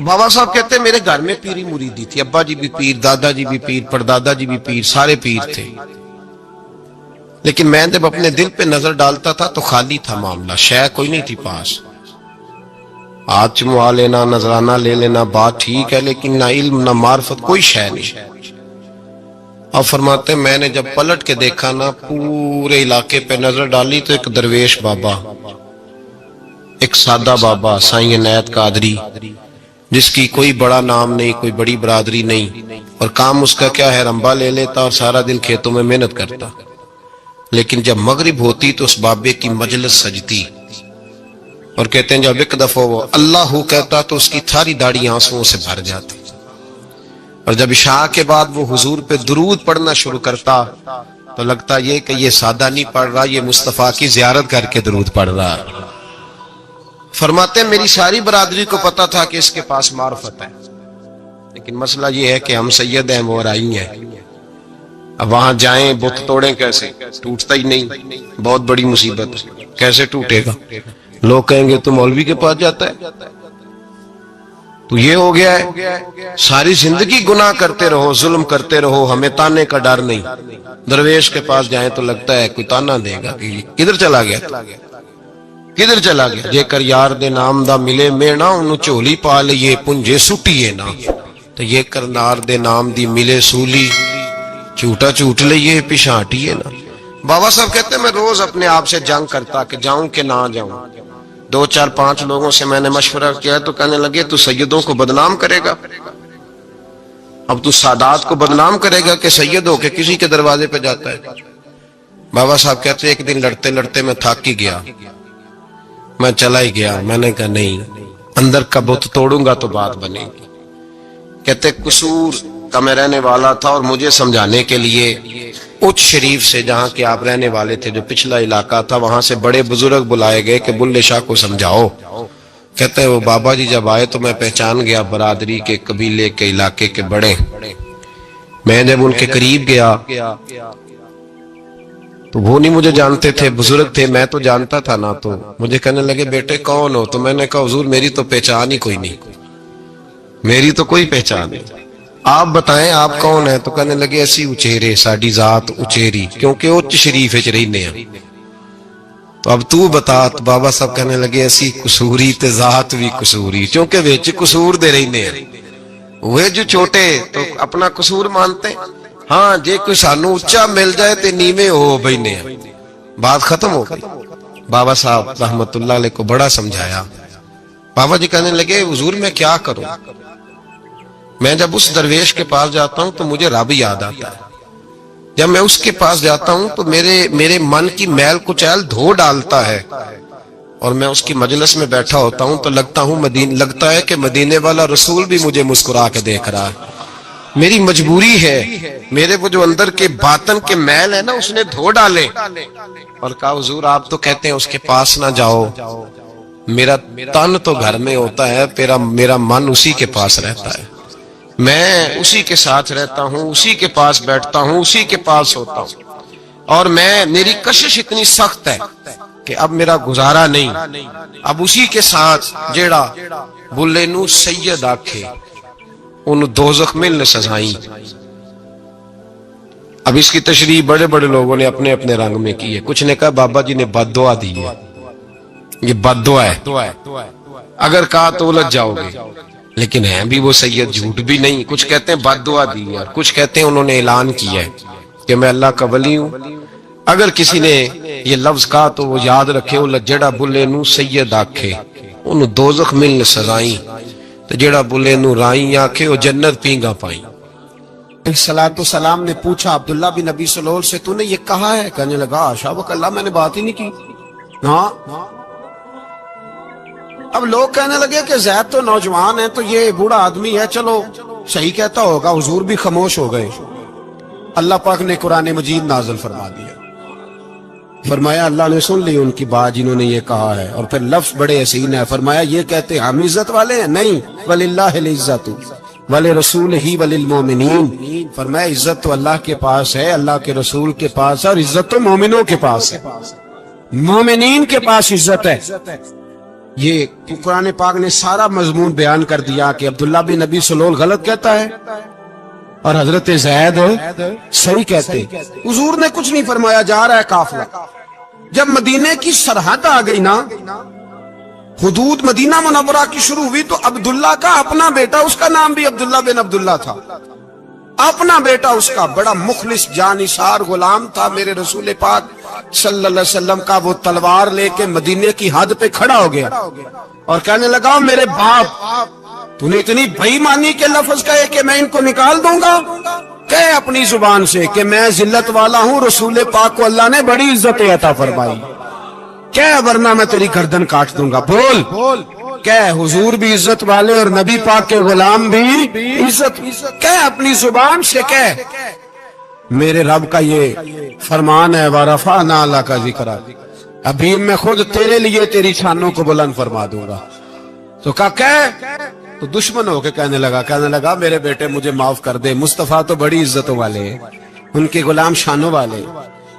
بابا صاحب کہتے ہیں میرے گھر میں پیری مریدی تھی، ابا جی بھی پیر، دادا جی بھی پیر، پردادا جی بھی پیر، سارے پیر تھے، لیکن میں جب اپنے دل پہ نظر ڈالتا تھا تو خالی تھا معاملہ، شے کوئی نہیں تھی پاس، ہاتھ چموا لینا، نذرانہ لے لینا بات ٹھیک ہے، لیکن نہ علم نہ معرفت، کوئی شے نہیں۔ اور فرماتے ہیں میں نے جب پلٹ کے دیکھا نا، پورے علاقے پہ نظر ڈالی تو ایک درویش بابا، ایک سادہ بابا سائیں عنایت قادری، جس کی کوئی بڑا نام نہیں، کوئی بڑی برادری نہیں، اور کام اس کا کیا ہے، رمبا لے لیتا اور سارا دن کھیتوں میں محنت کرتا، لیکن جب مغرب ہوتی تو اس بابے کی مجلس سجتی، اور کہتے ہیں جب ایک دفعہ وہ اللہ کہتا تو اس کی ساری داڑھی آنسوؤں سے بھر جاتی، اور جب عشاء کے بعد وہ حضور پہ درود پڑھنا شروع کرتا تو لگتا یہ کہ یہ سادہ نہیں پڑھ رہا، یہ مصطفیٰ کی زیارت کر کے درود پڑھ رہا۔ فرماتے ہیں میری ساری برادری کو پتا تھا کہ اس کے پاس معرفت ہے، لیکن مسئلہ یہ ہے کہ ہم سید ہیں، وہ رائی ہیں، اب وہاں جائیں بت توڑیں کیسے، ٹوٹتا ہی نہیں، بہت بڑی مصیبت ہے، کیسے ٹوٹے گا؟ لوگ کہیں گے تو مولوی کے پاس جاتا ہے، تو یہ ہو گیا ہے ساری زندگی گناہ کرتے رہو، ظلم کرتے رہو، ہمیں تانے کا ڈر نہیں، درویش کے پاس جائیں تو لگتا ہے کوئی تانا دے گا کہ کدھر چلا گیا، کدھر چلا گیا، جے کر یار دے نام دا ملے مینا، انہوں چولی پا لئے پنجے سٹیے نا، تو یہ کر نار دے نام دی ملے سولی، چوٹا چوٹ لئے پشانٹیے نا۔ بابا صاحب کہتے ہیں میں روز اپنے آپ سے جنگ کرتا کہ جاؤں کہ نہ جاؤں، 2 4 5 لوگوں سے میں نے مشورہ کیا تو کہنے لگے تو سیدوں کو بدنام کرے گا، اب تو سادات کو بدنام کرے گا کہ سید ہو کے کسی کے دروازے پہ جاتا ہے۔ بابا صاحب کہتے ہیں ایک دن لڑتے لڑتے میں تھک ہی گیا، میں چلا ہی گیا، میں نے کہا نہیں، اندر کا بت توڑوں گا تو بات بنے گی۔ کہتے قصور کا میں رہنے والا تھا، اور مجھے سمجھانے کے لیے اچ شریف سے جہاں کہ آپ رہنے والے تھے، جو پچھلا علاقہ تھا، وہاں سے بڑے بزرگ بلائے گئے کہ بلے شاہ کو سمجھاؤ۔ کہتے ہیں وہ بابا جی جب آئے تو میں پہچان گیا برادری کے، قبیلے کے، علاقے کے بڑے، میں جب ان کے قریب گیا تو وہ نہیں مجھے جانتے تھے، بزرگ تھے، میں تو جانتا تھا نا، تو مجھے کہنے لگے بیٹے کون ہو؟ تو میں نے کہا حضور میری تو پہچان ہی کوئی نہیں، میری تو کوئی پہچان نہیں، آپ بتائیں آپ کون ہیں؟ تو کہنے لگے ایسی اچیرے ساڑی ذات اچیری، کیونکہ اچ شریف اچ رہنے ہیں، تو اب تو بتا۔ تو بابا صاحب کہنے لگے ایسی قصوری تے ذات بھی قصوری، کیونکہ ویچ قصور دے رہنے ہیں، وہ جو چھوٹے تو اپنا قصور مانتے ہیں، ہاں جے کوئی سانو اچھا مل جائے تے نیویں ہو بھینے ہیں، بات ختم ہو گئی۔ بابا صاحب رحمت اللہ علیہ کو بڑا سمجھایا، بابا جی کہنے لگے حضور میں کیا کروں، میں جب اس درویش کے پاس جاتا ہوں تو مجھے رب یاد آتا ہے، جب میں اس کے پاس جاتا ہوں تو میرے من کی میل کچیل دھو ڈالتا ہے، اور میں اس کی مجلس میں بیٹھا ہوتا ہوں تو لگتا ہے کہ مدینے والا رسول بھی مجھے مسکرا کے دیکھ رہا ہے، میری مجبوری ہے، میرے وہ جو اندر کے باطن کے میل ہے نا اس نے دھو ڈالے، اور کہا حضور آپ تو کہتے ہیں اس کے پاس نہ جاؤ، میرا تن تو گھر میں ہوتا ہے، میرا من اسی کے پاس رہتا ہے، میں اسی کے ساتھ رہتا ہوں، اسی کے پاس بیٹھتا ہوں، اسی کے پاس ہوتا ہوں، اور میری کشش اتنی سخت ہے کہ اب میرا گزارا نہیں، اب اسی کے ساتھ جیڑا بلے نو سید آکھے انہوں دوزخ ملنے سزائیں۔ اب اس کی تشریح بڑے بڑے لوگوں نے اپنے اپنے رنگ میں کی ہے، کچھ نے کہا بابا جی نے بد دعا دی ہے، یہ بد دعا ہے، اگر کہا تو الجھ جاؤ گے، لیکن ہیں بھی وہ سید، جھوٹ بھی نہیں، کچھ کہتے ہیں بد دعا دی ہے، اور کچھ کہتے ہیں انہوں نے اعلان کیا ہے کہ میں اللہ کا ولی ہوں، اگر کسی نے یہ لفظ کہا تو وہ یاد رکھے وہ جڑا بلے نو سید آکھے انہوں دوزخ ملنے سزائیں، تو جڑا بلے نو رائیں آکھے وہ جنت پینگا پائیں۔ السلام نے پوچھا عبداللہ بن نبی سلول سے تو نے یہ کہا ہے؟ کہنے لگا آشا وک اللہ میں نے بات ہی نہیں کی۔ ہاں اب لوگ کہنے لگے کہ زید تو نوجوان ہے تو یہ بوڑھا آدمی ہے، چلو صحیح کہتا ہوگا، حضور بھی خاموش ہو گئے۔ اللہ پاک نے قرآن مجید نازل فرما دیا، فرمایا اللہ نے سن لی ان کی بات جنہوں نے یہ کہا ہے، اور پھر لفظ بڑے حسین ہے، فرمایا یہ کہتے ہیں ہم عزت والے ہیں؟ نہیں، وَلِلَّهِ الْعِزَّةُ وَلِرَسُولِهِ وَلِلْمُؤْمِنِينَ، فرمایا عزت تو اللہ کے پاس ہے، اللہ کے رسول کے پاس ہے، اور عزت تو مومنوں کے پاس ہے، مومنین کے پاس عزت ہے۔ یہ قرآن پاک نے سارا مضمون بیان کر دیا کہ عبداللہ بن ابی سلول غلط کہتا ہے اور حضرت زید صحیح کہتے. حضور نے کچھ نہیں فرمایا، جا رہا ہے قافلہ. جب مدینے کی سرحد آ گئی نا، حدود مدینہ منورہ کی شروع ہوئی، تو عبداللہ کا اپنا بیٹا، اس کا نام بھی عبداللہ بن عبداللہ تھا، اپنا بیٹا اس کا بڑا مخلص جانثار غلام تھا میرے رسول پاک صلی اللہ علیہ وسلم کا. وہ تلوار لے کے مدینے کی حد پہ کھڑا ہو گیا اور کہنے لگا میرے باپ، تو نے اتنی بے ایمانی کے لفظ کہے کہ میں ان کو نکال دوں گا؟ کہے اپنی زبان سے کہ میں ذلت والا ہوں، رسول پاک کو اللہ نے بڑی عزت عطا فرمائی، کہے ورنہ میں تیری گردن کاٹ دوں گا. بول کہے حضور بھی عزت والے اور نبی پاک کے غلام بھی عزت. کہے اپنی زبان سے کہے میرے رب کا یہ فرمان ہے وَرَفَعْنَا لَكَ ذِكْرَكَ، ابھی میں خود تیرے لیے تیری شانوں کو بلند فرما دوں گا. تو کہے تو دشمن ہو کے کہنے لگا میرے بیٹے مجھے معاف کر دے، مصطفیٰ تو بڑی عزتوں والے ہیں، ان کے غلام شانوں والے.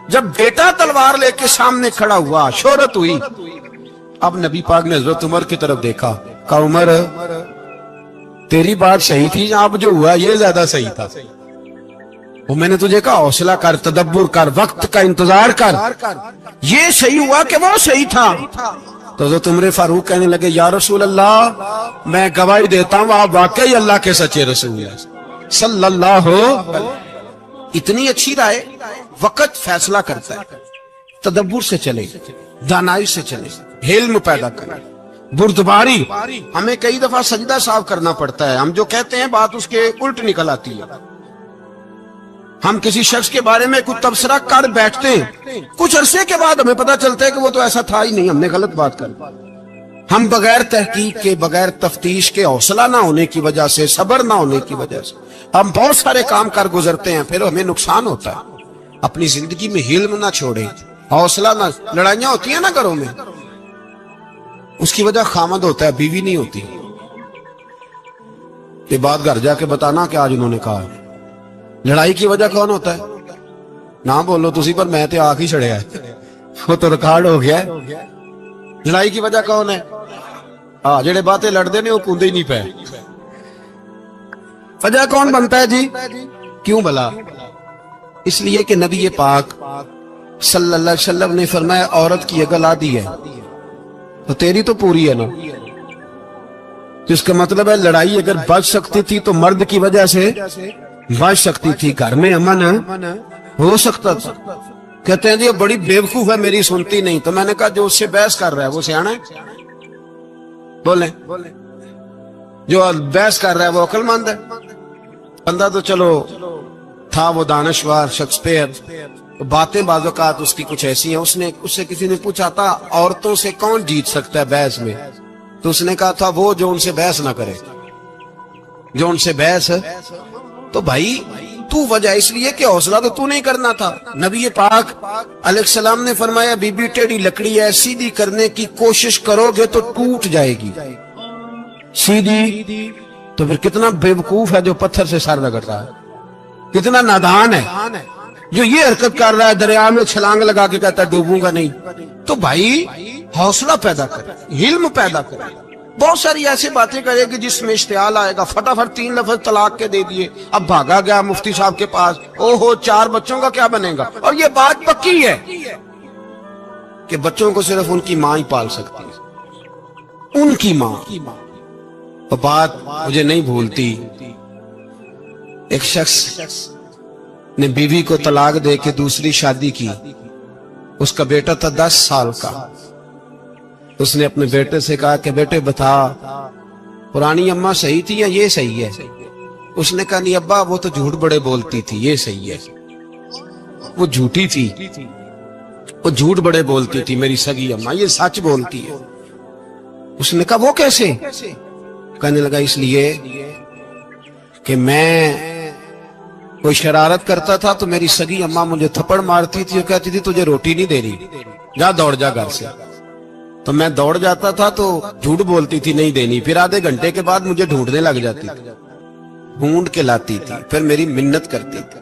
جب بیٹا تلوار لے کے سامنے کھڑا ہوا، شہرت ہوئی. اب نبی پاک نے حضرت عمر کی طرف دیکھا، کہا عمر تیری بات صحیح تھی، اب جو ہوا یہ زیادہ صحیح تھا. وہ میں نے تجھے کہا حوصلہ کر، تدبر کر، وقت کا انتظار کر، یہ صحیح ہوا کہ وہ صحیح تھا. تو حضرت عمر فاروق کہنے لگے یا رسول اللہ میں گواہی دیتا ہوں آپ واقعی اللہ کے سچے رسول ہیں صلی اللہ علیہ. اتنی اچھی رائے. وقت فیصلہ کرتا ہے، تدبر سے چلے، دانائی سے چلے، علم پیدا کرے. بردباری، ہمیں کئی دفعہ سجدہ صاف کرنا پڑتا ہے، ہم جو کہتے ہیں بات اس کے الٹ نکل آتی ہے. ہم کسی شخص کے بارے میں کچھ تبصرہ کر بیٹھتے ہیں، کچھ عرصے کے بعد ہمیں پتا چلتا ہے کہ وہ تو ایسا تھا ہی نہیں، ہم نے غلط بات کر. ہم بغیر تحقیق کے، بغیر تفتیش کے، حوصلہ نہ ہونے کی وجہ سے، صبر نہ ہونے کی وجہ سے ہم بہت سارے کام کر گزرتے ہیں، پھر ہمیں نقصان ہوتا ہے. اپنی زندگی میں حلم نہ چھوڑیں، حوصلہ نہ. لڑائیاں ہوتی ہیں نا گھروں میں، اس کی وجہ خامد ہوتا ہے، بیوی نہیں ہوتی. یہ بات گھر جا کے بتانا کہ آج انہوں نے کہا. لڑائی کی وجہ کون ہوتا ہے؟ نہ بولو تسی، پر میں تے آخ ہی چھڑیا ہے، وہ تو ریکارڈ ہو گیا ہے. لڑائی کی وجہ کون ہے؟ جڑے باتیں لڑتے نے وہ کوندے ہی نہیں پے. وجہ کون بنتا ہے جی؟ کیوں بلا؟ اس لیے کہ نبی پاک صلی اللہ علیہ وسلم نے فرمایا عورت کی اگل آدھی ہے تو تیری تو پوری ہے نا. جس کا مطلب ہے لڑائی اگر بچ سکتی تھی تو مرد کی وجہ سے بچ سکتی تھی، گھر میں امن ہو سکتا تھا. کہتے ہیں جی بڑی بیوقوف ہے میری سنتی نہیں. تو میں نے کہا جو اس سے بحث کر رہا ہے وہ سیانا ہے؟ بولیں، جو بحث کر رہا ہے وہ عقل مند ہے؟ بندہ تو چلو تھا وہ دانشور شیکسپیئر، باتیں بعض اوقات اس کی کچھ ایسی ہیں. اس سے کسی نے پوچھا تھا عورتوں سے کون جیت سکتا ہے بحث میں، تو اس نے کہا تھا وہ جو ان سے بحث نہ کرے، جو ان سے بحث. تو بھائی تو وجہ اس لیے کہ حوصلہ تو نہیں کرنا تھا. نبی پاک علیہ السلام نے فرمایا بی بی ٹیڑھی لکڑی ہے، سیدھی کرنے کی کوشش کرو گے تو ٹوٹ جائے گی. سیدھی تو پھر کتنا بیوقوف ہے جو پتھر سے سر رگڑ رہا ہے، کتنا نادان ہے جو یہ حرکت کر رہا ہے، دریا میں چھلانگ لگا کے کہتا ہے ڈوبوں گا نہیں. تو بھائی حوصلہ پیدا کرے، علم پیدا کرے. بہت ساری ایسی باتیں کرے گی جس میں اشتعال آئے گا. فٹافٹ 3 لفظ طلاق کے دے دیے، اب بھاگا گیا مفتی صاحب کے پاس، او ہو 4 بچوں کا کیا بنے گا. اور یہ بات پکی ہے کہ بچوں کو صرف ان کی ماں ہی پال سکتی ہے، ان کی ماں. وہ بات مجھے نہیں بھولتی، ایک شخص نے بیوی کو طلاق دے کے دوسری شادی کی. اس کا بیٹا تھا 10 سال کا. اس نے اپنے بیٹے سے کہا کہ بیٹے بتا پرانی اماں صحیح تھی یا یہ صحیح ہے؟ اس نے کہا نہیں ابا وہ تو جھوٹ بڑے بولتی تھی، یہ صحیح ہے. وہ جھوٹی تھی، وہ جھوٹ بڑے بولتی تھی میری سگی اماں، یہ سچ بولتی ہے. اس نے کہا وہ کیسے؟ کہنے لگا اس لیے کہ میں کوئی شرارت کرتا تھا تو میری سگی اماں مجھے تھپڑ مارتی تھی اور کہتی تھی تجھے روٹی نہیں دے رہی، جا دوڑ جا گھر سے. تو میں دوڑ جاتا تھا تو جھوٹ بولتی تھی نہیں دینی، پھر آدھے گھنٹے کے بعد مجھے ڈھونڈنے لگ جاتی تھی، ڈھونڈ کے لاتی تھی، پھر میری منت کرتی تھی،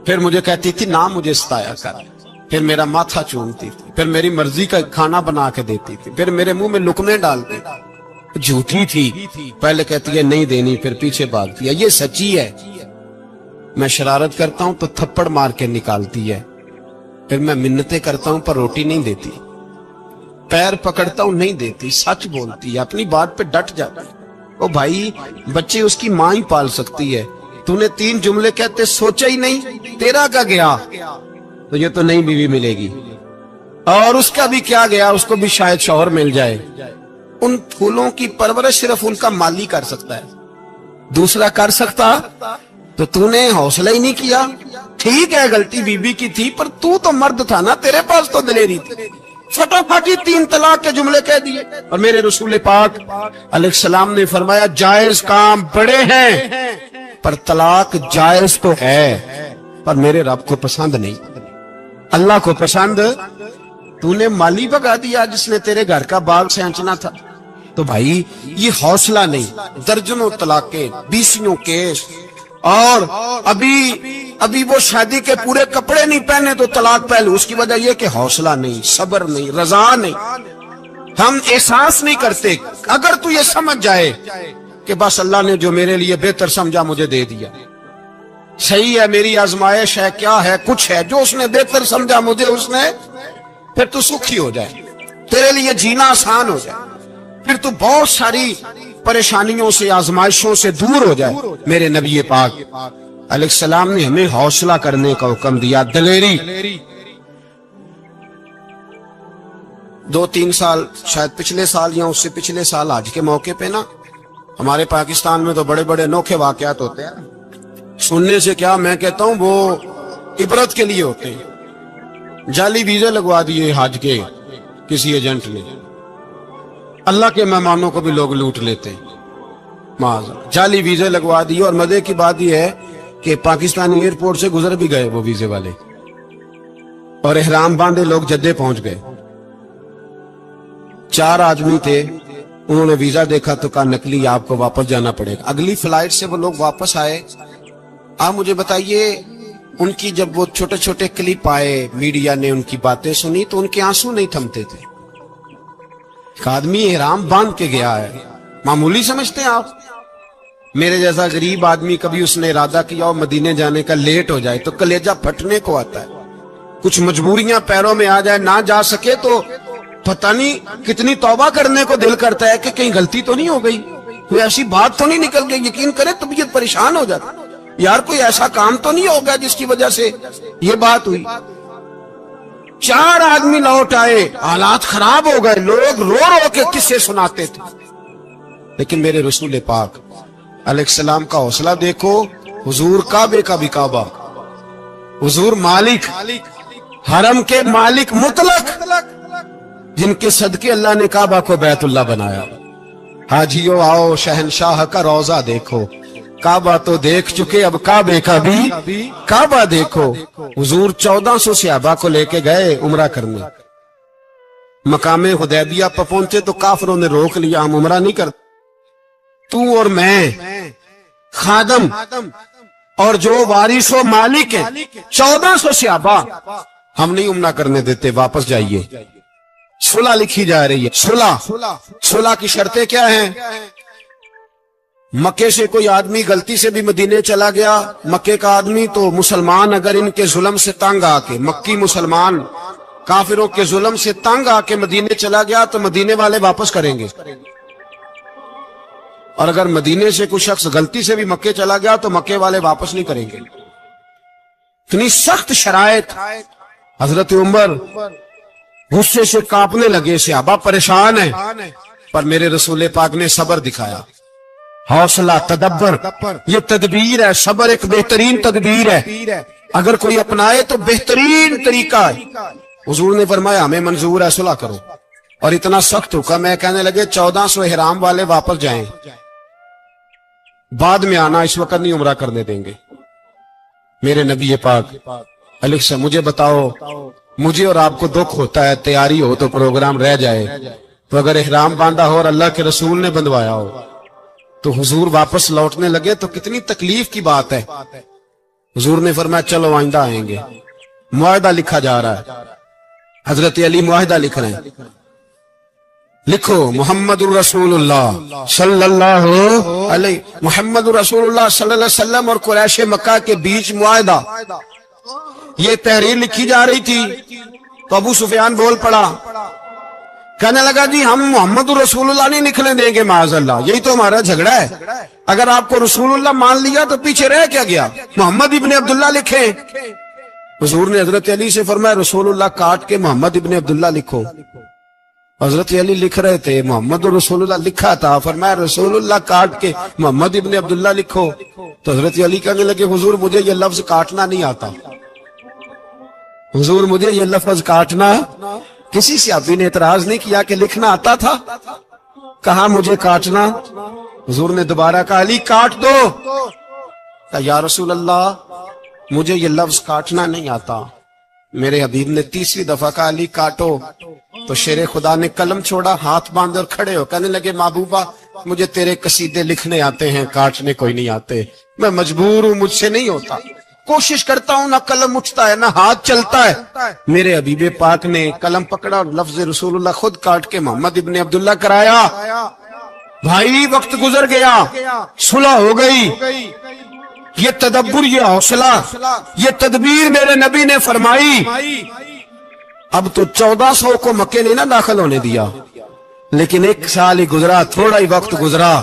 پھر مجھے کہتی تھی نہ مجھے ستایا کر. پھر میرا ماتھا چومتی تھی، پھر میری مرضی کا کھانا بنا کے دیتی تھی، پھر میرے منہ میں لقمے ڈالتی تھی۔ جھوٹی تھی، پہلے کہتی ہے نہیں دینی، پھر پیچھے بھاگتی ہے۔ یہ سچی ہے، میں شرارت کرتا ہوں تو تھپڑ مار کے نکالتی ہے، پھر میں منتیں کرتا ہوں پر روٹی نہیں دیتی، پیر پکڑتا ہوں نہیں دیتی، سچ بولتی ہے، اپنی بات پہ ڈٹ جاتی ہے۔ او بھائی، بچے اس کی ماں ہی پال سکتی ہے، تو نے 3 جملے کہتے سوچا ہی نہیں، تیرا کا گیا تو یہ تو نئی بیوی ملے گی، اور اس کا بھی کیا گیا، اس کو بھی شاید شوہر مل جائے۔ ان پھولوں کی پرورش صرف ان کا مالی کر سکتا ہے، دوسرا کر سکتا تو نے حوصلہ ہی نہیں کیا۔ ٹھیک ہے غلطی بی بی کی تھی، پر تو مرد تھا نا، تیرے پاس تو دلیری تھی، فٹافٹی 3 طلاق کے جملے کہہ دیے۔ اور میرے رسول پاک علیہ السلام نے فرمایا جائز کام بڑے ہیں، پر طلاق جائز تو ہے، پر میرے رب کو پسند نہیں، اللہ کو پسند۔ تو نے مالی بگا دیا جس نے تیرے گھر کا باغ سینچنا تھا۔ تو بھائی یہ حوصلہ نہیں، درجنوں طلاقیں، 20 کیس، اور ابھی وہ شادی کے پورے کپڑے نہیں پہنے تو طلاق پہلے۔ اس کی وجہ یہ کہ حوصلہ نہیں، صبر نہیں، رضا نہیں، ہم احساس نہیں کرتے۔ اگر تو یہ سمجھ جائے کہ بس اللہ نے جو میرے لیے بہتر سمجھا مجھے دے دیا، صحیح ہے، میری آزمائش ہے، کیا ہے، کچھ ہے جو اس نے بہتر سمجھا مجھے، اس نے، پھر تو سکھی ہو جائے، تیرے لیے جینا آسان ہو جائے، پھر تو بہت ساری پریشانیوں سے، آزمائشوں سے دور ہو جائے۔ میرے نبی پاک علیہ السلام نے ہمیں حوصلہ کرنے کا حکم دیا، دلیری۔ 2-3 سال، شاید پچھلے سال یا اس سے پچھلے سال حج کے موقع پہ نا، ہمارے پاکستان میں تو بڑے بڑے انوکھے واقعات ہوتے ہیں، سننے سے کیا، میں کہتا ہوں وہ عبرت کے لیے ہوتے ہیں۔ جعلی ویزے لگوا دیے حج کے کسی ایجنٹ نے، اللہ کے مہمانوں کو بھی لوگ لوٹ لیتے ہیں، معاذ، جعلی ویزے لگوا دیے۔ اور مزے کی بات یہ ہے کہ پاکستانی ایئرپورٹ سے گزر بھی گئے وہ ویزے والے، اور احرام باندھے لوگ جدے پہنچ گئے۔ 4 آدمی تھے، انہوں نے ویزا دیکھا تو کہا نکلی، آپ کو واپس جانا پڑے گا۔ اگلی فلائٹ سے وہ لوگ واپس آئے۔ آپ مجھے بتائیے، ان کی جب وہ چھوٹے چھوٹے کلپ آئے، میڈیا نے ان کی باتیں سنی تو ان کے آنسو نہیں تھمتے تھے۔ ایک آدمی احرام باندھ کے گیا ہے، معمولی سمجھتے ہیں آپ؟ میرے جیسا غریب آدمی کبھی اس نے ارادہ کیا اور مدینے جانے کا لیٹ ہو جائے تو کلیجہ پھٹنے کو آتا ہے، کچھ مجبوریاں پیروں میں آ جائے، نہ جا سکے تو پتہ نہیں کتنی توبہ کرنے کو دل کرتا ہے کہ کہیں غلطی تو نہیں ہو گئی، کوئی ایسی بات تو نہیں نکل گئی۔ یقین کرے طبیعت پریشان ہو جاتا، یار کوئی ایسا کام تو نہیں ہوگا جس کی وجہ سے یہ بات ہوئی۔ 4 آدمی لوٹ آئے، حالات خراب ہو گئے، لوگ رو رو کے قصے سناتے تھے، لیکن میرے رسول پاک علیہ السلام کا حوصلہ دیکھو۔ حضور کعبے کا بھی کعبہ، حضور مالک، حرم کے مالک مطلق، جن کے صدقے اللہ نے کعبہ کو بیت اللہ بنایا۔ حاجیو آؤ شہنشاہ کا روضہ دیکھو، کعبہ تو دیکھ چکے، اب کعبے کا بھی کعبہ دیکھو۔ حضور 1400 صحابہ کو لے کے گئے عمرہ کرنے، مقام حدیبیہ پر پہنچے تو کافروں نے روک لیا، ہم عمرہ نہیں کرتے، تو اور میں خادم اور جو وارث و مالک ہیں 1400 صحابہ، ہم نہیں عمرہ کرنے دیتے، واپس جائیے۔ صلح لکھی جا رہی ہے، صلح کی شرطیں کیا ہیں؟ مکے سے کوئی آدمی غلطی سے بھی مدینے چلا گیا، مکے کا آدمی تو مسلمان اگر ان کے ظلم سے تنگ آ کے، مکی مسلمان کافروں کے ظلم سے تنگ آ کے مدینے چلا گیا تو مدینے والے واپس کریں گے، اور اگر مدینے سے کوئی شخص غلطی سے بھی مکے چلا گیا تو مکے والے واپس نہیں کریں گے۔ اتنی سخت شرائط، حضرت عمر غصے سے کانپنے لگے، صحابہ پریشان ہیں، پر میرے رسول پاک نے صبر دکھایا، حوصلہ، تدبر، یہ تدبیر ہے، صبر ایک بہترین تدبیر ہے، اگر کوئی اپنائے تو بہترین طریقہ ہے۔ حضور نے فرمایا ہمیں منظور ہے، صلح کرو، اور اتنا سخت حکم ہے، کہنے لگے 1400 احرام والے واپس جائیں، بعد میں آنا، اس وقت نہیں عمرہ کرنے دیں گے۔ میرے نبی پاک علیہ السلام، مجھے بتاؤ، مجھے اور آپ کو دکھ ہوتا ہے، تیاری ہو تو پروگرام رہ جائے، تو اگر احرام باندھا ہو اور اللہ کے رسول نے بندھوایا ہو تو حضور واپس لوٹنے لگے تو کتنی تکلیف کی بات ہے۔ حضور نے فرمایا چلو آئندہ آئیں گے، معاہدہ لکھا جا رہا ہے. حضرت علی معاہدہ لکھ رہے ہیں. لکھو محمد الرسول اللہ صلی اللہ علیہ محمد الرسول اللہ صلی اللہ علیہ وسلم اور قریش مکہ کے بیچ معاہدہ. یہ تحریر لکھی جا رہی تھی تو ابو سفیان بول پڑا, کہنے لگا جی ہم محمد الرسول اللہ نہیں لکھنے دیں گے معاذ اللہ, یہی تو ہمارا جھگڑا ہے. اگر آپ کو رسول اللہ مان لیا تو پیچھے رہ کیا گیا, محمد ابن عبداللہ لکھیں. حضور نے حضرت علی سے فرمایا رسول اللہ کاٹ کے محمد ابن عبداللہ لکھو. حضرت علی لکھ رہے تھے, محمد رسول اللہ لکھا تھا, فرمایا رسول اللہ کاٹ کے محمد ابن عبداللہ لکھو. تو حضرت علی کہنے لگے حضور مجھے یہ لفظ کاٹنا نہیں آتا, حضور مجھے یہ لفظ کاٹنا. کسی صحابی نے اعتراض نہیں کیا کہ لکھنا آتا تھا, کہا مجھے کاٹنا. حضور نے دوبارہ کہا علی کاٹ دو. کہا یا رسول اللہ مجھے یہ لفظ کاٹنا نہیں آتا. میرے حبیب نے تیسری دفعہ کہا علی کاٹو. تو شیر خدا نے قلم چھوڑا, ہاتھ باندھے اور کھڑے ہو کہنے لگے محبوبہ مجھے تیرے قصیدے لکھنے آتے ہیں, کاٹنے کوئی نہیں آتے. میں مجبور ہوں, مجھ سے نہیں ہوتا. کوشش کرتا ہوں, نہ قلم اٹھتا ہے نہ ہاتھ چلتا ہے. میرے حبیب پاک نے قلم پکڑا اور لفظ رسول اللہ خود کاٹ کے محمد ابن عبداللہ کرایا. بھائی وقت گزر گیا, صلح ہو گئی. یہ تدبر, یہ حوصلہ, یہ تدبیر میرے نبی نے فرمائی. اب تو 1400 کو مکے نے نہ داخل ہونے دیا, لیکن ایک سال ہی گزرا, تھوڑا ہی وقت گزرا,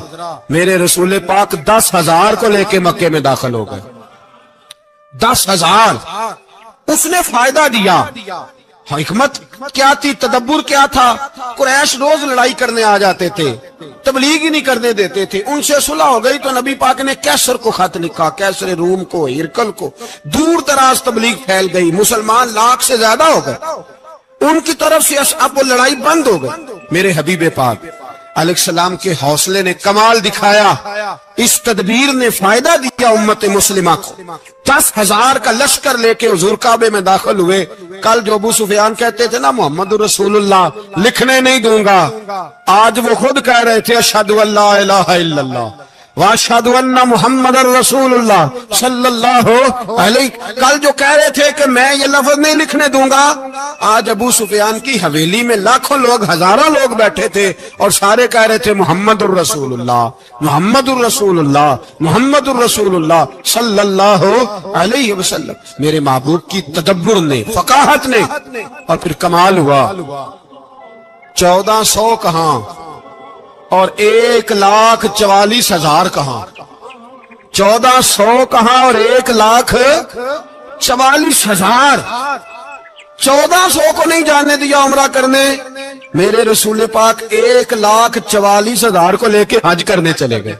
میرے رسول پاک 10,000 کو لے کے مکے میں داخل ہو گئے. 10,000 اس نے فائدہ دیا. حکمت کیا تھی, تدبر کیا تھا؟ قریش روز لڑائی کرنے آ جاتے تھے, تبلیغ ہی نہیں کرنے دیتے تھے. ان سے صلح ہو گئی تو نبی پاک نے کیسر کو خط لکھا, کیسر روم کو, ہرکل کو. دور دراز تبلیغ پھیل گئی, مسلمان 100,000 سے زیادہ ہو گئے. ان کی طرف سے اب وہ لڑائی بند ہو گئی. میرے حبیب پاک علیہ السلام کے حوصلے نے کمال دکھایا, اس تدبیر نے فائدہ دیا امت مسلمہ کو. 10,000 کا لشکر لے کے حضور کعبے میں داخل ہوئے. کل جو ابو سفیان کہتے تھے نا محمد رسول اللہ لکھنے نہیں دوں گا, آج وہ خود کہہ رہے تھے اشہد ان لا الہ الا اللہ واشہد ان محمد رسول اللہ صلی اللہ علیہ. کل جو کہہ رہے تھے کہ میں یہ لفظ نہیں لکھنے دوں گا, آج ابو سفیان کی حویلی میں لاکھوں لوگ, ہزاروں لوگ بیٹھے تھے اور سارے کہہ رہے تھے محمد الرسول اللہ محمد الرسول اللہ محمد الرسول اللہ صلی اللہ علیہ وسلم. میرے محبوب کی تدبر نے, فقاہت نے, اور پھر کمال ہوا. 1400 کہاں اور 1,44,000 کہاں, 1400 کہاں اور 1,44,000. 1400 کو نہیں جانے دیا عمرہ کرنے. میرے رسول پاک 1,44,000 کو لے کے حج کرنے چلے گئے.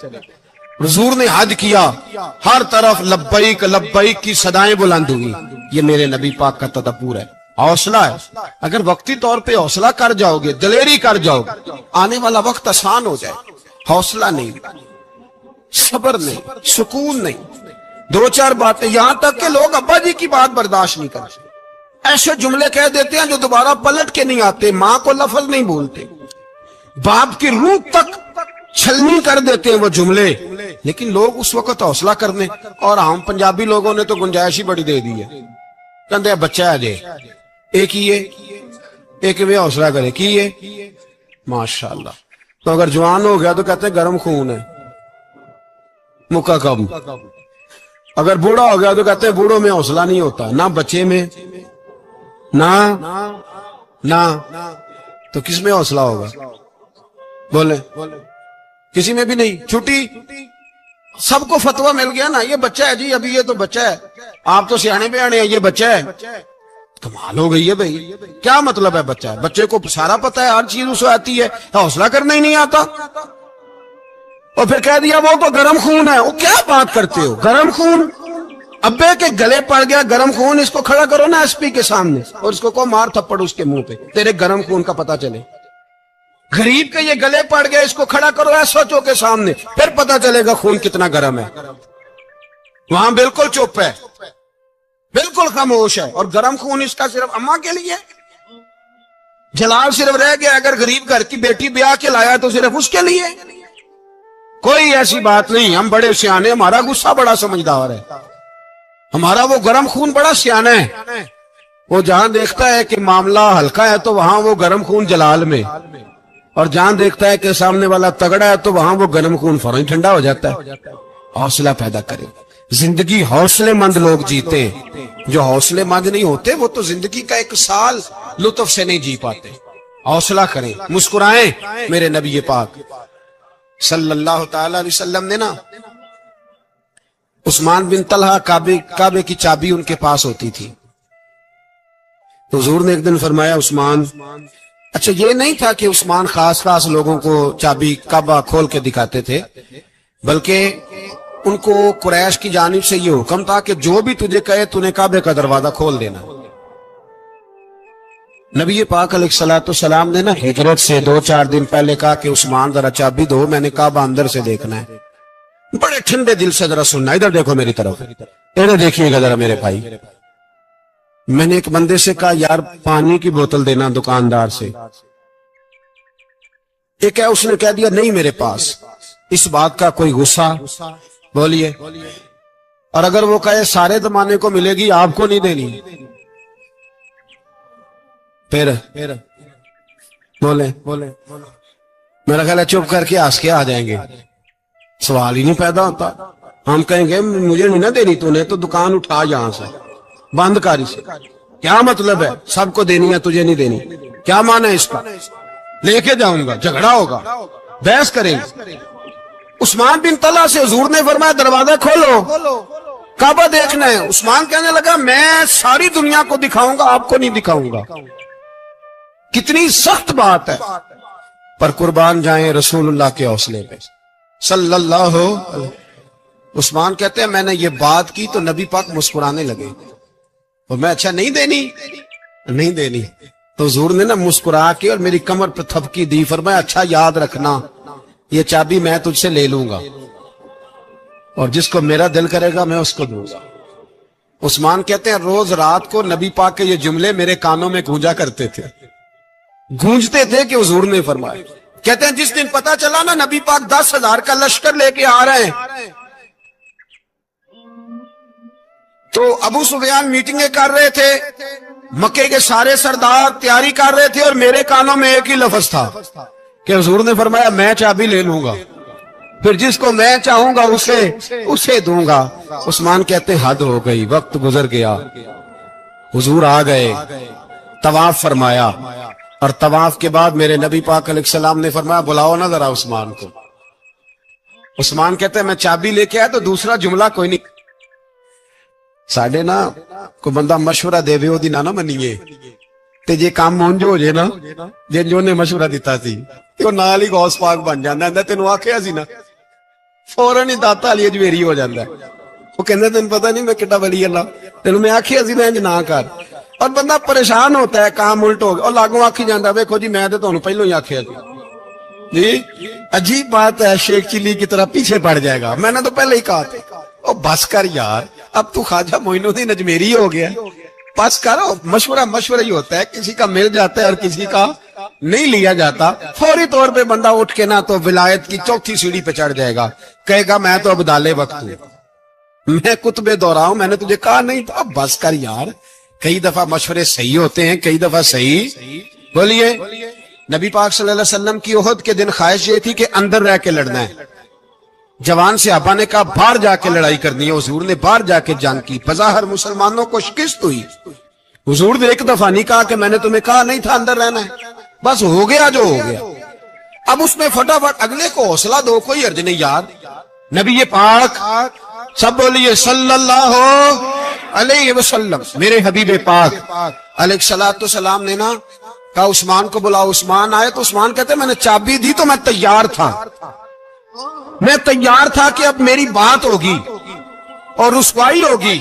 حضور نے حج کیا, ہر طرف لبیک لبیک کی صدائیں بلند ہوئی. یہ میرے نبی پاک کا تدبر ہے, حوصلہ ہے. اگر وقتی طور پہ حوصلہ کر جاؤ گے, دلیری کر جاؤ گے, آنے والا وقت آسان ہو جائے. حوصلہ نہیں, صبر نہیں, سکون نہیں, 2-4 باتیں, یہاں تک کہ لوگ ابا جی کی بات برداشت نہیں کرتے. ایسے جملے کہہ دیتے ہیں جو دوبارہ پلٹ کے نہیں آتے. ماں کو لفظ نہیں بولتے, باپ کی روح تک چھلنی کر دیتے ہیں وہ جملے. لیکن لوگ اس وقت حوصلہ کرنے, اور ہم پنجابی لوگوں نے تو گنجائش ہی بڑی دے دی ہے. کہتے ہیں بچہ ہے جے ایک ہی ہے, ایک میں حوصلہ کرے کی ہے ماشاءاللہ. تو اگر جوان ہو گیا تو کہتے ہیں گرم خون ہے, مکہ کم. اگر بوڑھا ہو گیا تو کہتے ہیں بوڑھوں میں حوصلہ نہیں ہوتا, نہ بچے میں نہ تو کس میں حوصلہ ہوگا؟ بولے کسی میں بھی نہیں. چھٹی سب کو فتویٰ مل گیا نا, یہ بچہ ہے جی, ابھی یہ تو بچہ ہے, آپ تو سیانے بیانے ہیں, یہ بچہ ہے. کمال ہو گئی ہے بھائی, کیا مطلب ہے بچہ ہے؟ بچے کو سارا پتہ ہے, ہر چیز اسے آتی ہے, حوصلہ کرنا ہی نہیں آتا. اور پھر کہہ دیا وہ تو گرم خون ہے. وہ کیا بات کرتے ہو, گرم خون؟ ابے کے گلے پڑ گیا گرم خون, اس کو کھڑا کرو نا ایس پی کے سامنے اور اس کو مار تھپڑ اس کے منہ پہ, تیرے گرم خون کا پتہ چلے. غریب کے یہ گلے پڑ گیا, اس کو کھڑا کرو ایس ایچ او کے سامنے, پھر پتہ چلے گا خون کتنا گرم ہے. وہاں بالکل چپ ہے, بالکل خاموش ہے. اور گرم خون اس کا صرف اماں کے لیے, جلال صرف رہ گیا. اگر غریب گھر کی بیٹی بیاہ کے لایا تو صرف اس کے لیے. کوئی ایسی بات نہیں. ہم بڑے سیانے, ہمارا غصہ بڑا سمجھدار ہے, ہمارا وہ گرم خون بڑا سیانا ہے. وہ جہاں دیکھتا ہے کہ معاملہ ہلکا ہے تو وہاں وہ گرم خون جلال میں، اور جہاں دیکھتا ہے کہ سامنے والا تگڑا ہے تو وہاں وہ گرم خون فوراً ٹھنڈا ہو جاتا ہے۔ حوصلہ پیدا کرے، زندگی حوصلے مند لوگ جیتے ہیں، جو حوصلے مند نہیں ہوتے وہ تو زندگی کا ایک سال لطف سے نہیں جی پاتے۔ حوصلہ کریں، مسکرائیں۔ میرے نبی پاک صلی اللہ تعالی علیہ وسلم نے نا عثمان بن طلحہ کعبے کی چابی ان کے پاس ہوتی تھی، تو حضور نے ایک دن فرمایا عثمان، اچھا یہ نہیں تھا کہ عثمان خاص لوگوں کو چابی کعبہ کھول کے دکھاتے تھے، بلکہ ان کو قریش کی جانب سے یہ حکم تھا کہ جو بھی تجھے کہے تو نے کعبے کا دروازہ کھول دینا۔ نبی پاک علیہ السلام نے نا ہجرت سے 2-4 دن پہلے کہا کہ عثمان ذرا چابی دو، میں نے کعبہ اندر سے دیکھنا ہے۔ بڑے ٹھنڈے دل سے ذرا سننا، ادھر دیکھو میری طرف، ادھر دیکھیے گا ذرا میرے بھائی۔ میں نے ایک بندے سے کہا یار پانی کی بوتل دینا دکاندار سے، ایک ہے اس نے کہہ دیا نہیں میرے پاس۔ اس بات کا کوئی غصہ؟ بولیے۔ اور اگر وہ کہے سارے زمانے کو ملے گی آپ کو نہیں دینی، پھر بولے میرا خیال ہے چپ کر کے ہنس کے آ جائیں گے، سوال ہی نہیں پیدا ہوتا۔ ہم کہیں گے مجھے نہیں نہ دینی تو نے، تو دکان اٹھا یہاں سے، بند کاری سے۔ کیا مطلب ہے سب کو دینی ہے تجھے نہیں دینی؟ کیا معنی ہے اس کا؟ لے کے جاؤں گا، جھگڑا ہوگا، بحث کریں گے۔ عثمان بن طلحہ سے حضور نے فرمایا دروازہ کھولو، کعبہ دیکھنا ہے۔ عثمان کہنے لگا میں ساری دنیا کو دکھاؤں گا، آپ کو نہیں دکھاؤں گا۔ کتنی سخت بات ہے، پر قربان جائیں رسول اللہ کے حوصلے پہ صلی اللہ علیہ۔ عثمان کہتے ہیں میں نے یہ بات کی تو نبی پاک مسکرانے لگے، اور میں اچھا نہیں دینی تو حضور نے نا مسکرا کے اور میری کمر پہ تھپکی دی، فرمایا اچھا یاد رکھنا یہ چابی میں تجھ سے لے لوں گا، اور جس کو میرا دل کرے گا میں اس کو دوں گا۔ عثمان کہتے ہیں روز رات کو نبی پاک کے یہ جملے میرے کانوں میں گونجتے تھے کہ حضور نے فرمایا۔ کہتے ہیں جس دن پتا چلا نا نبی پاک 10,000 کا لشکر لے کے آ رہے ہیں، تو ابو سفیان میٹنگیں کر رہے تھے، مکے کے سارے سردار تیاری کر رہے تھے، اور میرے کانوں میں ایک ہی لفظ تھا کہ حضور نے فرمایا میں چابی لے لوں گا، پھر جس کو میں چاہوں گا اسے دوں گا۔ عثمان کہتے حد ہو گئی، وقت گزر گیا، حضور آ گئے، طواف فرمایا، اور طواف کے بعد میرے نبی پاک علیہ السلام نے فرمایا بلاؤ نا ذرا عثمان کو۔ عثمان کہتے ہیں میں چابی لے کے آیا تو دوسرا جملہ کوئی نہیں۔ ساڑھے نا کوئی بندہ مشورہ دے وے دی نہ منیے تے جے کام مونجو ہو جے نا، جے جو نے مشورہ دیتا سی تو نال ہی غوث پاک بن جاندا ہے۔ تینوں آکھیا سی نا، فوراً ہی داتا علی اجمیری ہو جاندا ہے۔ وہ کہندا تینوں پتہ نہیں میں کڈا ولی اللہ، تینوں میں آکھیا سی نا انج نہ کر، اور بندہ پریشان ہوتا ہے کام الٹ ہو گیا، اور لاگوں آکھی جاندا ویکھو جی میں تے تانوں پہلو ہی آکھیا سی۔ جی عجیب بات ہے، شیخ چلی کی طرح پیچھے پڑ جائے گا، میں نے تو پہلے ہی کہا تھا۔ او بس کر یار، اب تو خواجہ معین الدین اجمیری ہو گیا، بس کرو۔ مشورہ ہی ہوتا ہے، کسی کا مل جاتا ہے اور کسی کا نہیں لیا جاتا۔ فوری طور پہ بندہ اٹھ کے نا تو ولایت کی چوتھی سیڑھی پہ چڑھ جائے گا، کہے گا میں تو ابدال وقت ہوں، میں کتب دورہ ہوں، میں نے تجھے کہا نہیں تھا۔ اب بس کر یار، کئی دفعہ مشورے صحیح ہوتے ہیں، کئی دفعہ صحیح۔ بولیے نبی پاک صلی اللہ علیہ وسلم کی احد کے دن خواہش یہ تھی کہ اندر رہ کے لڑنا ہے۔ جوان صحابہ نے کہا باہر جا کے لڑائی کرنی ہے، حضور نے باہر جا کے جنگ کی، بظاہر مسلمانوں کو شکست ہوئی۔ حضور نے ایک دفعہ نہیں کہا کہ میں نے تمہیں کہا نہیں تھا اندر رہنا ہے، بس ہو گیا جو ہو گیا۔ اب اس میں فٹافٹ اگلے کو حوصلہ دو، کوئی عرض نہیں یار۔ نبی پاک سب بولیے صلی اللہ علیہ وسلم، میرے حبیب پاک علیہ السلام نے نا کہا عثمان کو بلاؤ۔ عثمان آئے تو عثمان کہتے میں نے چابی دی تو میں تیار تھا کہ اب میری بات ہوگی اور رسوائی ہوگی،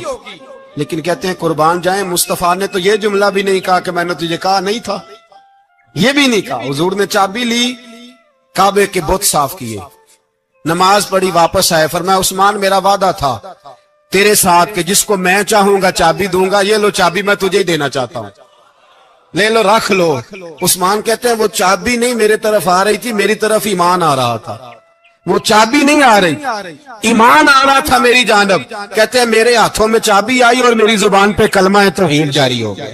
لیکن کہتے ہیں قربان جائیں مصطفیٰ نے تو یہ جملہ بھی نہیں کہا کہ میں نے تجھے کہا نہیں تھا، یہ بھی نہیں کہا۔ حضور نے چابی لی، کعبے کے بت صاف کیے، نماز پڑھی، واپس آئے، فرمایا عثمان میرا وعدہ تھا تیرے ساتھ کہ جس کو میں چاہوں گا چابی دوں گا، یہ لو چابی میں تجھے ہی دینا چاہتا ہوں، لے لو رکھ لو۔ عثمان کہتے ہیں وہ چابی نہیں میرے طرف آ رہی تھی، میری طرف ایمان آ رہا تھا، وہ چابی نہیں آ رہی، ایمان آ رہا تھا میری جانب۔ کہتے ہیں میرے ہاتھوں میں چابی آئی اور میری زبان پہ کلمہ توحید جاری ہو گیا۔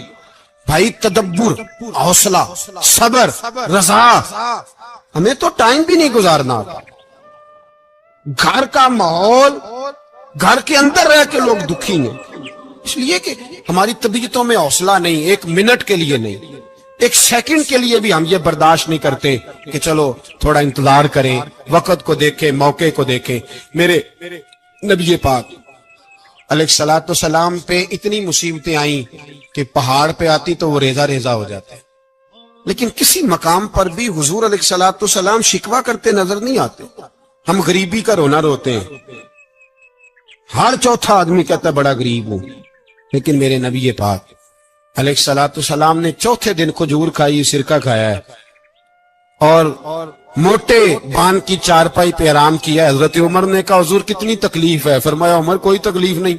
بھائی تدبر، حوصلہ، صبر، رضا، ہمیں تو ٹائم بھی نہیں گزارنا آتا۔ گھر کا ماحول، گھر کے اندر رہ کے لوگ دکھی ہیں، اس لیے کہ ہماری طبیعتوں میں حوصلہ نہیں، ایک منٹ کے لیے نہیں، ایک سیکنڈ کے لیے بھی ہم یہ برداشت نہیں کرتے کہ چلو تھوڑا انتظار کریں، وقت کو دیکھیں، موقع کو دیکھیں۔ میرے نبی پاک علیہ الصلوۃ والسلام پہ اتنی مصیبتیں آئیں کہ پہاڑ پہ آتی تو وہ ریزہ ریزہ ہو جاتے، لیکن کسی مقام پر بھی حضور علیہ الصلوۃ والسلام شکوہ کرتے نظر نہیں آتے۔ ہم غریبی کا رونا روتے ہیں، ہر چوتھا آدمی کہتا ہے بڑا غریب ہوں، لیکن میرے نبی پاک علیہ الصلوۃ والسلام نے چوتھے دن کھجور کھائی، سرکہ کھایا ہے اور موٹے بان کی چارپائی پہ آرام کیا۔ حضرت عمر نے کہا حضور کتنی تکلیف ہے؟ فرمایا عمر کوئی تکلیف نہیں،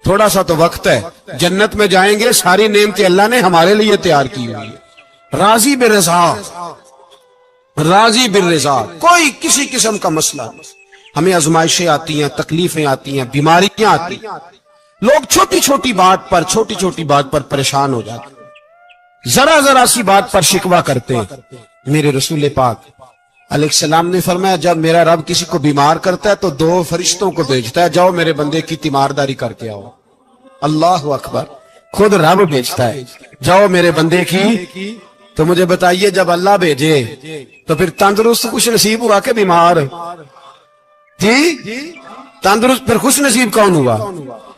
تھوڑا سا تو وقت ہے، جنت میں جائیں گے، ساری نعمتیں اللہ نے ہمارے لیے تیار کی ہوئی ہے۔ راضی بالرضا، راضی بالرضا، کوئی کسی قسم کا مسئلہ نہیں۔ ہمیں آزمائشیں آتی ہیں، تکلیفیں آتی ہیں، بیماریاں آتی ہیں، لوگ چھوٹی چھوٹی بات پر پریشان ہو جاتے ہیں، ذرا ذرا سی بات پر شکوہ کرتے ہیں۔ میرے رسول پاک علیہ السلام نے فرمایا جب میرا رب کسی کو بیمار کرتا ہے تو 2 فرشتوں کو بھیجتا ہے، جاؤ میرے بندے کی تیمارداری کر کے آؤ۔ اللہ اکبر، خود رب بھیجتا ہے، جاؤ میرے بندے کی۔ تو مجھے بتائیے جب اللہ بھیجے تو پھر تندرست خوش نصیب ہوا کہ بیمار؟ جی تندرست پھر خوش نصیب کون ہوا؟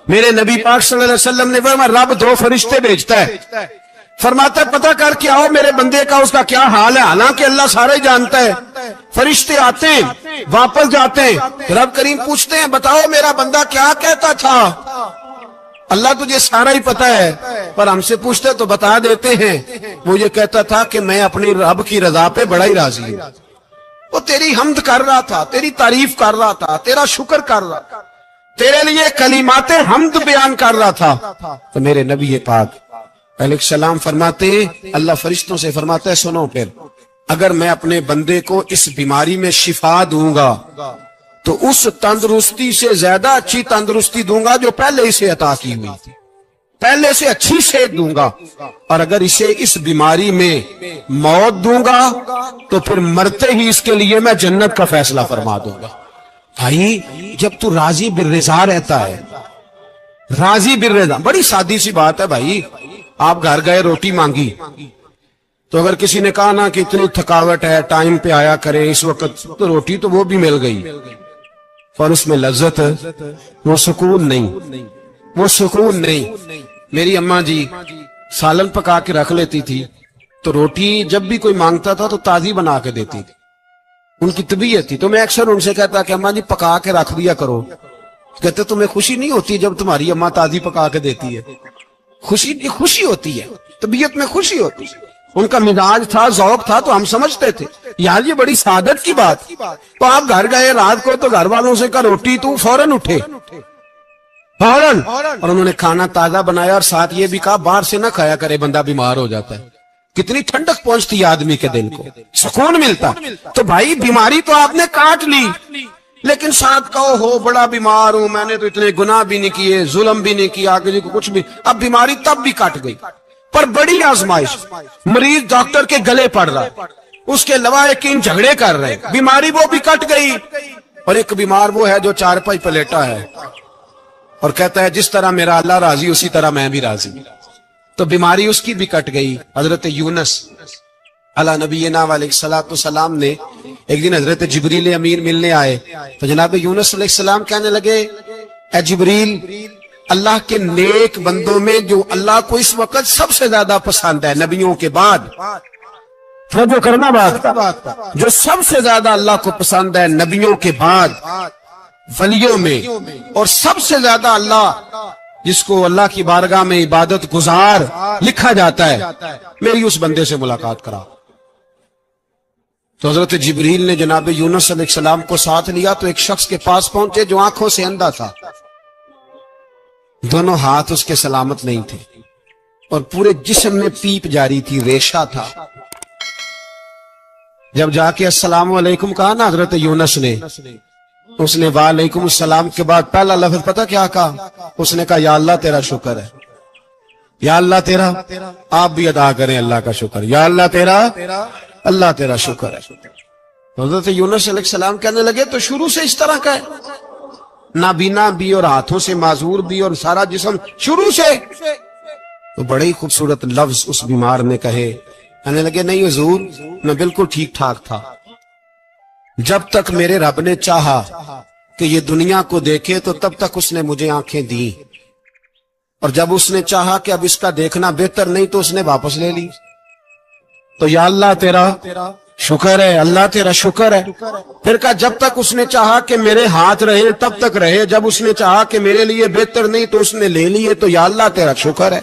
میرے نبی پاک صلی اللہ علیہ وسلم نے فرمایا رب 2 فرشتے بھیجتا ہے، فرماتا ہے پتہ کر کے آؤ میرے بندے کا اس کا کیا حال ہے، حالانکہ اللہ سارا ہی جانتا ہے۔ فرشتے آتے ہیں، واپس جاتے ہیں، رب کریم پوچھتے ہیں بتاؤ میرا بندہ کیا کہتا تھا؟ اللہ تجھے سارا ہی پتا ہے، پر ہم سے پوچھتے تو بتا دیتے ہیں، وہ یہ کہتا تھا کہ میں اپنی رب کی رضا پہ بڑا ہی راضی ہوں، وہ تیری حمد کر رہا تھا، تیری تعریف کر رہا تھا، تیرا شکر کر رہا تھا، تیرے لیے کلمات حمد بیان کر رہا تھا۔ تو میرے نبی پاک علیہ السلام فرماتے ہیں، اللہ فرشتوں سے فرماتا ہے سنو پھر اگر میں اپنے بندے کو اس بیماری میں شفا دوں گا تو اس تندرستی سے زیادہ اچھی تندرستی دوں گا جو پہلے اسے عطا کی ہوئی تھی، پہلے سے اچھی صحت دوں گا، اور اگر اسے اس بیماری میں موت دوں گا تو پھر مرتے ہی اس کے لیے میں جنت کا فیصلہ فرما دوں گا۔ بھائی جب تو راضی بالرضا رہتا ہے، راضی بالرضا، بڑی سادی سی بات ہے بھائی، آپ گھر گئے روٹی مانگی تو اگر کسی نے کہا نا کہ اتنی تھکاوٹ ہے ٹائم پہ آیا کرے اس وقت، تو روٹی تو وہ بھی مل گئی پر اس میں لذت، وہ سکون نہیں، وہ سکون نہیں۔ میری اماں جی سالن پکا کے رکھ لیتی تھی تو روٹی جب بھی کوئی مانگتا تھا تو تازی بنا کے دیتی تھی، ان کی طبیعت تھی۔ تو میں اکثر ان سے کہتا کہ اماں جی پکا کے رکھ دیا کرو، کہتے تمہیں خوشی نہیں ہوتی جب تمہاری اماں تازی پکا کے دیتی ہے؟ خوشی ہوتی ہے، طبیعت میں خوشی ہوتی ہے، ان کا مزاج تھا، ذوق تھا، تو ہم سمجھتے تھے یار یہ بڑی سعادت کی بات۔ تو آپ گھر گئے رات کو تو گھر والوں سے کہا روٹی، تو فوراً اٹھے فوراً، اور انہوں نے کھانا تازہ بنایا اور ساتھ یہ بھی کہا باہر سے نہ کھایا کرے بندہ بیمار ہو جاتا ہے۔ کتنی ٹھنڈک پہنچتی ہے آدمی کے دل کو، سکون ملتا۔ تو بھائی بیماری تو آپ نے کاٹ لی، لیکن ساتھ کہو ہو بڑا بیمار ہوں، میں نے تو اتنے گناہ بھی نہیں کیے، ظلم بھی نہیں کیا، کسی کو کچھ بھی، اب بیماری تب بھی کٹ گئی۔ پر بڑی آزمائش، مریض ڈاکٹر کے گلے پڑ رہا ہے، اس کے لواحقین جھگڑے کر رہے، بیماری وہ بھی کٹ گئی۔ اور ایک بیمار وہ ہے جو چارپائی پہ لیٹا ہے اور کہتا ہے جس طرح میرا اللہ راضی اسی طرح میں بھی راضی، تو بیماری اس کی بھی کٹ گئی۔ حضرت یونس علی نبینا علیہ الصلوۃ والسلام نے ایک دن حضرت جبریل امین ملنے آئے تو جناب یونس علیہ السلام کہنے لگے اے جبریل، اللہ کے نیک بندوں میں جو اللہ کو اس وقت سب سے زیادہ پسند ہے نبیوں کے بعد، جو کرنا بات جو سب سے زیادہ اللہ کو پسند ہے نبیوں کے بعد ولیوں میں، اور سب سے زیادہ اللہ جس کو اللہ کی بارگاہ میں عبادت گزار لکھا جاتا ہے، میری اس بندے سے ملاقات کرا۔ تو حضرت جبریل نے جناب یونس علیہ السلام کو ساتھ لیا تو ایک شخص کے پاس پہنچے جو آنکھوں سے اندھا تھا، دونوں ہاتھ اس کے سلامت نہیں تھے اور پورے جسم میں پیپ جاری تھی، ریشہ تھا۔ جب جا کے السلام علیکم کہا نا حضرت یونس نے، اس نے وعلیکم السلام کے بعد پہلا لفظ پتہ کیا کہا؟ اس نے کہا یا اللہ تیرا شکر ہے، یا اللہ تیرا، آپ بھی ادا کریں اللہ کا شکر، یا اللہ تیرا، اللہ تیرا شکر ہے۔ حضرت یونس علیہ السلام کہنے لگے تو شروع سے اس طرح کا ہے، نابینا بھی اور ہاتھوں سے معذور بھی اور سارا جسم شروع سے۔ تو بڑے ہی خوبصورت لفظ اس بیمار نے کہے، کہنے لگے نہیں حضور میں بالکل ٹھیک ٹھاک تھا، جب تک میرے رب نے چاہا کہ یہ دنیا کو دیکھے تو تب تک اس نے مجھے آنکھیں دی، اور جب اس نے چاہا کہ اب اس کا دیکھنا بہتر نہیں تو اس نے واپس لے لی۔ تو یا اللہ تیرا شکر ہے، اللہ تیرا شکر ہے۔ پھر کہا جب تک اس نے چاہا کہ میرے ہاتھ رہے تب تک رہے، جب اس نے چاہا کہ میرے لیے بہتر نہیں تو اس نے لے لیے، تو یا اللہ تیرا شکر ہے۔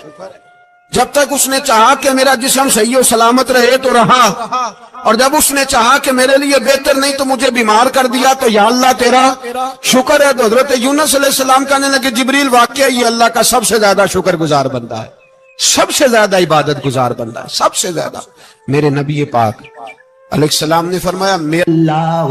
جب تک اس نے چاہا کہ میرا جسم صحیح و سلامت رہے تو رہا، اور جب اس نے چاہا کہ میرے لیے بہتر نہیں تو مجھے بیمار کر دیا، تو یا اللہ تیرا شکر ہے۔ تو حضرت یونس علیہ السلام کہنے لگے جبریل واقعہ یہ اللہ کا سب سے زیادہ شکر گزار بندہ ہے، سب سے زیادہ عبادت گزار بندہ ہے، سب سے زیادہ۔ میرے نبی پاک علیہ السلام نے فرمایا اللہ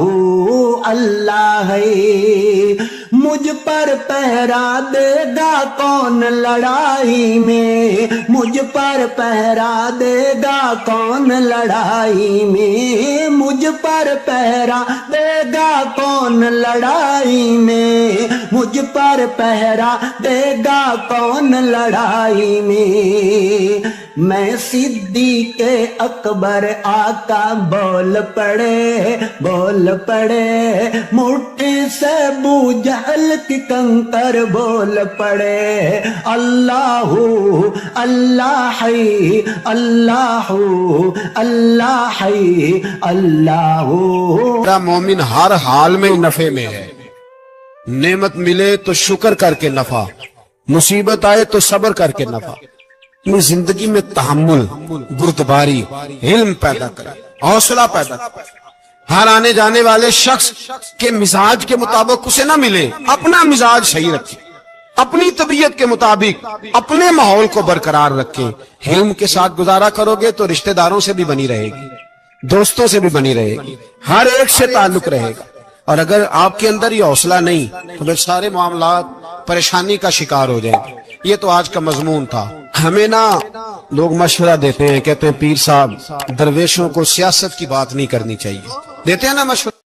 اللہ ہے، مجھ پر پہرا دے گا کون لڑائی میں، مجھ پر پہرا دے گا کون لڑائی میں، مجھ پر پہرا دے گا کون لڑائی میں، مجھ پر پہرا دے گا کون لڑائی میں۔ میں صدیق اکبر آقا بول پڑے مٹھی سے ابو جہل کی کنکر بول پڑے، اللہ اللہ ہے، اللہ اللہ ہے، اللہ۔ میرا مومن ہر حال میں نفع میں ہے، نعمت ملے تو شکر کر کے نفع، مصیبت آئے تو صبر کر کے نفع۔ اپنی زندگی میں تحمل، بردباری، علم پیدا کرے، حوصلہ پیدا کرے۔ ہر آنے جانے والے شخص کے مزاج کے مطابق اسے نہ ملے، اپنا مزاج صحیح رکھے، اپنی طبیعت کے مطابق اپنے ماحول کو برقرار رکھے۔ علم کے ساتھ گزارا کرو گے تو رشتہ داروں سے بھی بنی رہے گی، دوستوں سے بھی بنی رہے گی، ہر ایک سے تعلق رہے گا۔ اور اگر آپ کے اندر یہ حوصلہ نہیں تو پھر سارے معاملات پریشانی کا شکار ہو جائیں گے۔ یہ تو آج کا مضمون تھا۔ ہمیں نا لوگ مشورہ دیتے ہیں، کہتے ہیں پیر صاحب درویشوں کو سیاست کی بات نہیں کرنی چاہیے، دیتے ہیں نا مشورہ۔